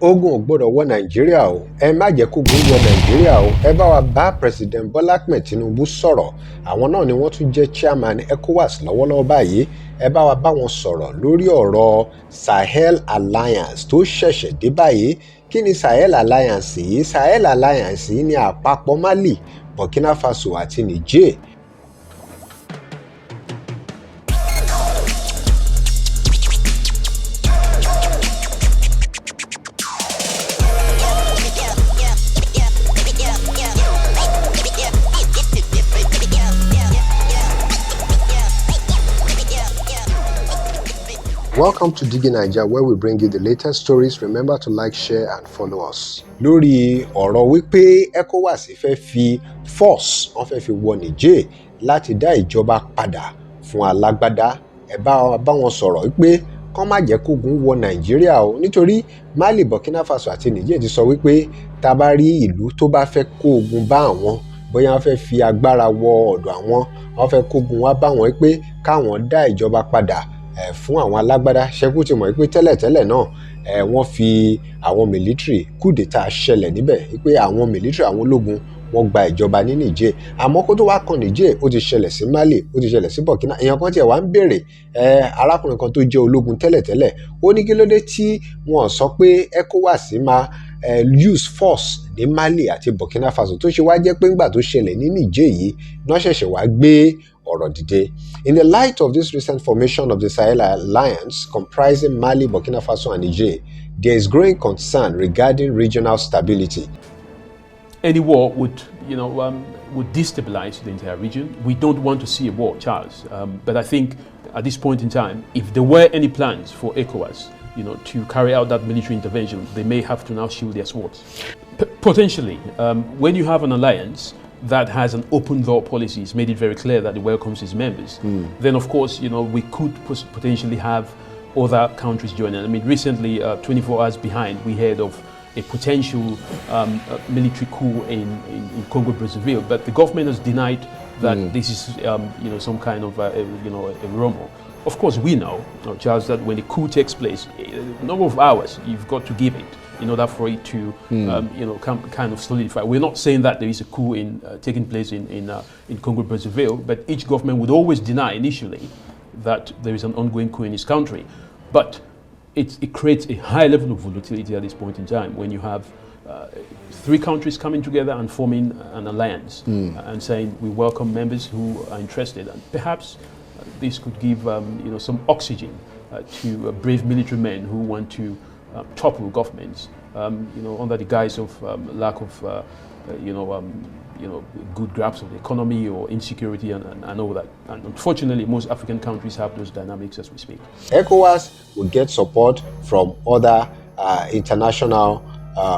Ogun ò gbọ́dọ̀ wọ Nàìjíríà o, ẹ má jẹ́ kógun wọ Nàìjíríà o, ẹ bá wa bá President Bola Ahmed Tinubu sọ̀rọ̀, àwọn náà ni wọ́n tún jẹ́ chairman ECOWAS lọ́wọ́lọ́wọ́ báyìí, ẹ bá wa bá wọn sọ̀rọ̀ lórí ọ̀rọ̀ Sahel Alliance tó ṣẹ̀ṣẹ̀ dé báyìí. Kí ni Sahel Alliance yìí? Sahel Alliance yìí ni àpapọ̀ Mali, Burkina Faso àti Niger. Welcome to DIGINAIJA, where we bring you the latest stories. Remember to like, share and follow us. Lórí ọ̀rọ̀ wípé ECOWAS fẹ́ fi force wọ́n fẹ́ fi wọ Niger láti dá ìjọba padà fún alágbádá, ẹ bá wọn sọ̀rọ̀ wípé kán má jẹ́ kógun wọ Nàìjíríà o, nítorí Mali, Burkina Faso àti Niger ti sọ wípé tá bá rí ìlú tó bá fẹ́ kó ogun bá àwọn, bóyá wọ́n fẹ́ fi agbára wọ ọ̀dọ̀ àwọn, wọ́n fẹ́ kógun wá bá wọn wípé káwọn dá ìjọba padà fún àwọn alágbádá. Ṣẹ́kù ti mọ̀ pé tẹ́lẹ̀tẹ́lẹ̀ náà wọ́n fi àwọn military coup d'etat ṣẹlẹ̀ níbẹ̀ wípé àwọn military àwọn ológun wọ́n gba ìjọba ní Niger, àmọ́ kó tó wá kan Niger ó ti ṣẹlẹ̀ sí Mali, ó ti ṣẹlẹ̀ sí Burkina. Èèyàn kan tiẹ̀ wá ń béèrè arákùnrin kan tó jẹ́ ológun tẹ́lẹ̀tẹ́lẹ̀, ó ní kí ló dé tí wọ́n sọ pé ECOWAS máa use force ní Mali àti Burkina Faso tó ṣe wá jẹ́ pé ńgbà tó ṣẹlẹ̀ ní Niger yìí náà ṣẹ̀ṣẹ̀ wá gbé ọ̀rọ̀ dìde. In the light of this recent formation of the Sahel Alliance comprising Mali, Burkina Faso and Niger, there is growing concern regarding regional stability. Any war would destabilize the entire region. We don't want to see a war, Charles. But I think at this point in time, if there were any plans for ECOWAS, to carry out that military intervention, they may have to now shield their swords. Potentially, when you have an alliance that has an open door policy, it's made it very clear that it welcomes its members, then of course, we could potentially have other countries joining. I mean, recently, 24 hours behind, we heard of a potential military coup in Congo Brazzaville, but the government has denied that this is some kind of a rumor. Of course, we know, Charles, that when a coup takes place, a number of hours you've got to give it in order for it to kind of solidify. We're not saying that there is a coup taking place in Congo Brazzaville, but each government would always deny initially that there is an ongoing coup in its country. But it creates a high level of volatility at this point in time when you have three countries coming together and forming an alliance and saying we welcome members who are interested, and perhaps this could give some oxygen to brave military men who want to topple governments, under the guise of lack of good grasp of the economy or insecurity and all that. And unfortunately, most African countries have those dynamics as we speak. ECOWAS will get support from other international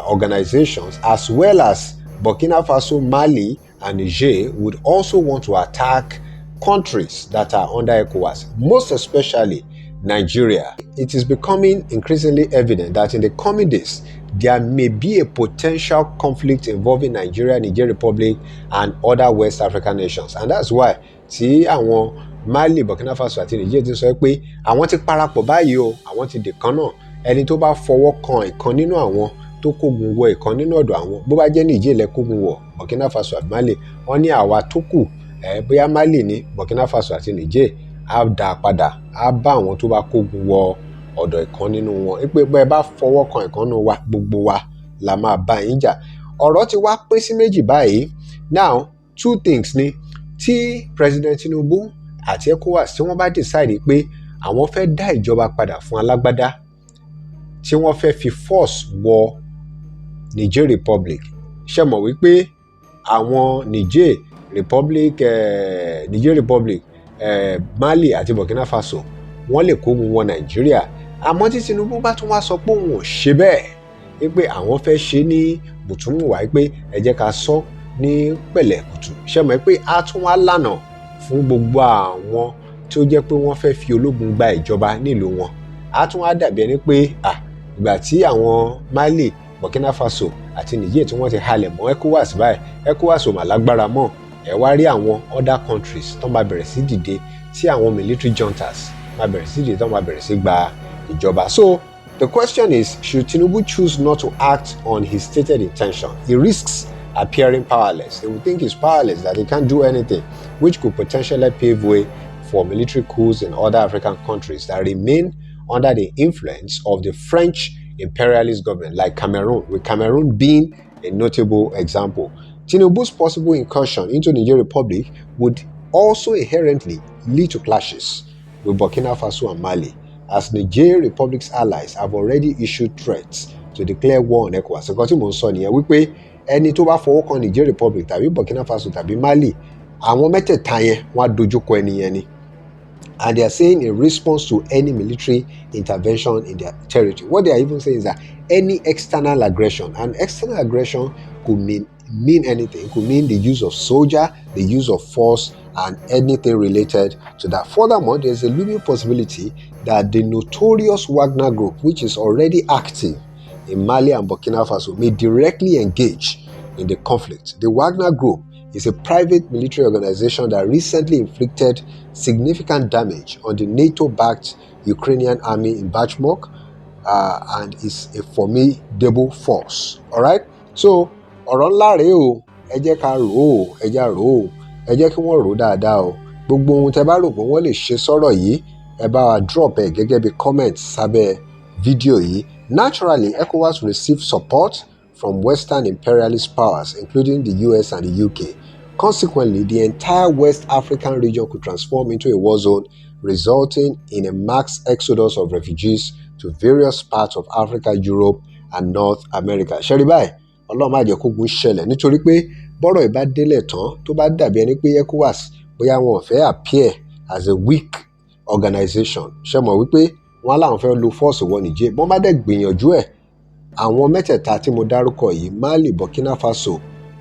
organizations, as well as Burkina Faso, Mali, and Niger would also want to attack countries that are under ECOWAS, most especially Nigeria. It is becoming increasingly evident that in the coming days, there may be a potential conflict involving Nigeria, Niger Republic, and other West African nations. And that's why tí àwọn Mali, Burkina Faso àti Niger ti sọ pé àwọn ti parapọ̀ báyìí o, àwọn ti dìkan náà. Ẹni tó bá fọwọ́ kan ìkan nínú àwọn tó kógun wọ ìkan nínú ọ̀dọ̀ àwọn, bó bá jẹ́ Niger lẹ kógun wọ Burkina Faso àti Mali, wọ́n ní àwa tó kù bóyá Mali ní Burkina Faso àti Niger á dá padà, á bá àwọn tó bá kógun wọ ọ̀dọ̀ ìkan nínú wọn. Pé bẹ́ẹ̀ bá fọwọ́ kan ìkan nínú wa, gbogbo wa la máa bá yín jà. Ọ̀rọ̀ ti wá pín sí méjì báyìí. Now, two things ni tí President Tinubu àti ECOWAS tí wọ́n bá decide pé àwọn fẹ́ dá ìjọba padà fún alágbádá, tí wọ́n fẹ́ fi force wọ Niger Republic. Ṣé mọ̀ wípé àwọn Niger Republic, Mali àti Burkina Faso wọ́n lè kógun wọ Nàìjíríà, àmọ́ tí Tinubu bá tún wá sọ pé òun ò ṣe bẹ́ẹ̀, pé àwọn fẹ́ ṣe ní bùtúmùwà, pé ẹ jẹ́ ká sọ ní pẹ̀lẹ́kùtù. Ṣé mọ̀ pé a tún wá lànà fún gbogbo àwọn tí ó jẹ́ pé wọ́n fẹ́ fi ológun gba ìjọba nílùú wọn. A tún wá dàbí ẹni pé ìgbà tí àwọn Mali, Burkina Faso àti Niger tí wọ́n ti halẹ̀ mọ́ ECOWAS báyìí, ECOWAS ò mà lágbára mọ́. Ẹ wá rí àwọn other countries tó máa bẹ̀rẹ̀ sí dìde, tí àwọn military juntas máa bẹ̀rẹ̀ sí dìde, tó máa bẹ̀rẹ̀ sí gba ìjọba. So The question is, should Tinubu choose not to act on his stated intention? He risks appearing powerless. They will think he's powerless, that he can't do anything, which could potentially pave way for military coups in other African countries that remain under the influence of the French imperialist government, like Cameroon, with Cameroon being a notable example. Tinubu's possible incursion into the Niger Republic would also inherently lead to clashes with Burkina Faso and Mali, as Niger Republic's allies have already issued threats to declare war on ECOWAS. Nǹkan tí mò ń sọ nìyẹn wípé ẹni tó bá fọwọ́ kan Niger Republic tàbí Burkina Faso tàbí Mali, àwọn mẹ́tẹ̀ẹ̀ta yẹn wọ́n á dojúkọ ẹni yẹn ni. And they are saying in response to any military intervention in their territory. What they are even saying is that any external aggression, and external aggression could mean anything. It could mean the use of soldier, the use of force, and anything related to that. Furthermore, there's a looming possibility that the notorious Wagner Group, which is already active in Mali and Burkina Faso, may directly engage in the conflict. The Wagner Group is a private military organization that recently inflicted significant damage on the NATO-backed Ukrainian army in Bachmuk and is a formidable force. All right? So, ọ̀rọ̀ ńlá rèé o, ẹ jẹ́ ká rò ó, ẹ jẹ́ rò ó, ẹ jẹ́ kí wọ́n rò ó dáadáa o. Gbogbo ohun tẹ́ bá rò pé wọ́n lè ṣe sọ́rọ̀ yìí, ẹ bá wa drop ẹ̀ gẹ́gẹ́ bí comment sábẹ́ fídíò yìí. Naturally, ECOWAS received support from Western imperialist powers, including the US and the UK. Consequently, the entire West African region could transform into a war zone, resulting in a mass exodus of refugees to various parts of Africa, Europe, and North America. Ṣẹ́rí báyìí, Ọlọ́run má jẹ́ kógun ṣẹlẹ̀, nítorí pé bọ́rọ̀ ìbá délẹ̀ tán tó bá dàbí ẹni pé ECOWAS bóyá wọn ò fẹ́ appear as a weak organization. Ṣé mọ̀ wípé wọ́n láwọn fẹ́ lo force wọ Niger, bọ́n bá dẹ̀ gbìyànjú ẹ̀, àwọn mẹ́tẹ̀ẹ̀ta tí mo dárúkọ yìí, Mali, Burkina Faso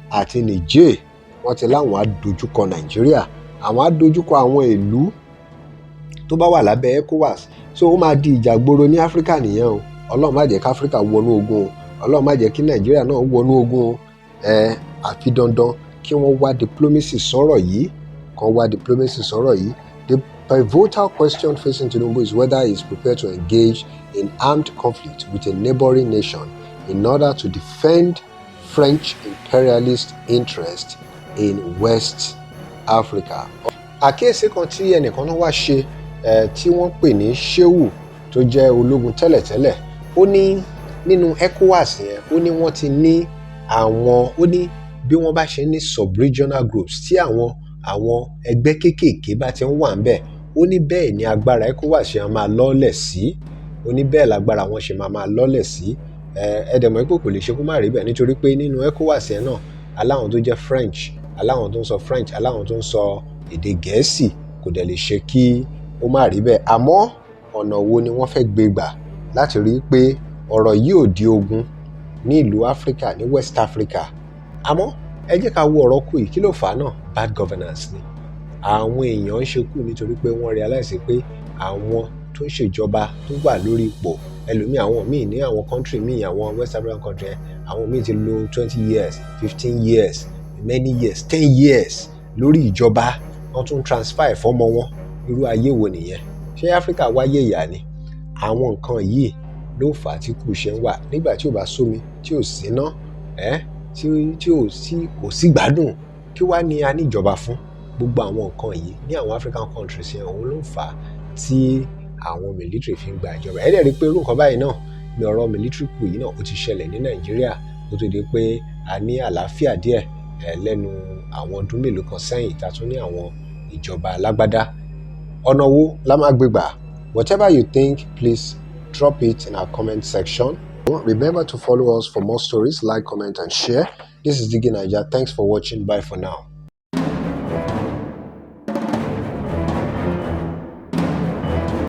àti Niger, wọ́n ti láwọn á dojúkọ Nàìjíríà, àwọn á dojúkọ àwọn ìlú tó bá wà lábẹ́ ECOWAS. So ó máa di ìjà gboro ní Áfíríkà nìyẹn o. Ọlọ́run má jẹ́ kí Áfíríkà wọnú ogun o. Ọlọ́run má jẹ́ kí Nàìjíríà náà wọnú ogun o. Àfi dandan kí wọ́n wá diplomacy sọ̀rọ̀ yìí, The pivotal question facing Tinubu is whether he is prepared to engage in armed conflict with a neighboring nation in order to defend French imperialist interest in West Africa. Àkíyèsí kan tí ẹnìkan náà wá ṣe tí wọ́n pè ní Shehu tó jẹ́ ológun tẹ́lẹ̀tẹ́lẹ̀, ó ní nínú ECOWAS yẹn, ó ní wọ́n ti ní àwọn, ó ní bí wọ́n bá ṣe ní sub-regional groups tí àwọn ẹgbẹ́ kéékèèké bá ti ń wà ńbẹ̀, ó ní bẹ́ẹ̀ ni agbára ECOWAS ṣe máa lọ́lẹ̀ sí, ó ní bẹ́ẹ̀ lágbára wọn ṣe máa lọ́lẹ̀ sí. Ẹ̀dẹ̀mọ̀ ipò kò lè ṣe kó má rí bẹ́ẹ̀, nítorí pé nínú ECOWAS yẹn náà aláwọn tó jẹ́ French, aláwọn tó ń sọ French, aláwọn tó ń sọ èdè Gẹ̀ẹ́sì, kò dẹ̀ lè ṣe kí ó má rí bẹ́ẹ̀. Àmọ́ ọ̀nà wo ni wọ́n fẹ́ gbé gbà láti rí i pé ọ̀rọ̀ yìí ò di ogun ní ìlú Áfíríkà, ní West Africa? Àmọ́ ẹ jẹ́ ká wo ọ̀rọ̀ kù yìí, kí ló fà á náà? Bad governance ni. Àwọn èèyàn ń ṣekú nítorí pé wọ́n realize pé àwọn tó ń ṣèjọba tó wà lórí ipò, ẹlòmíì, àwọn míì ní àwọn country míì, àwọn West African country, àwọn míì ti lò 20 years, 15 years, many years, 10 years lórí ìjọba, wọ́n tún transfer ìfọ́mọ wọn. Irú ayé wo nìyẹn? Ṣé Áfíríkà wáyé ìyà ni? Àwọn nǹkan yìí ló fà á tí kù ṣe ń wà nígbà tí ò bá sómi, tí ò síná, tí kò sí gbádùn, kí wá ní a ní ìjọba fún? Gbogbo àwọn nǹkan yìí ní àwọn African countries yẹn, òun ló ń fà á tí àwọn military fi ń gba ìjọba. Ẹ dẹ̀ rí pé irú nǹkan báyìí náà ni ọ̀rọ̀ military coup yìí náà ó ti ṣẹlẹ̀ ní Nàìjíríà kó tó di pé a ní àlàáfíà díẹ̀ lẹ́nu àwọn ọdún mélòó kan sẹ́yìn, tá tún ní àwọn ìjọba alágbádá. Ọ̀nà wo la máa gbé gbà? Whatever you think, please drop it in our comment section. Remember to follow us for more stories, like, comment, and share. This is DIGINAIJA. Thanks for watching. Bye for now.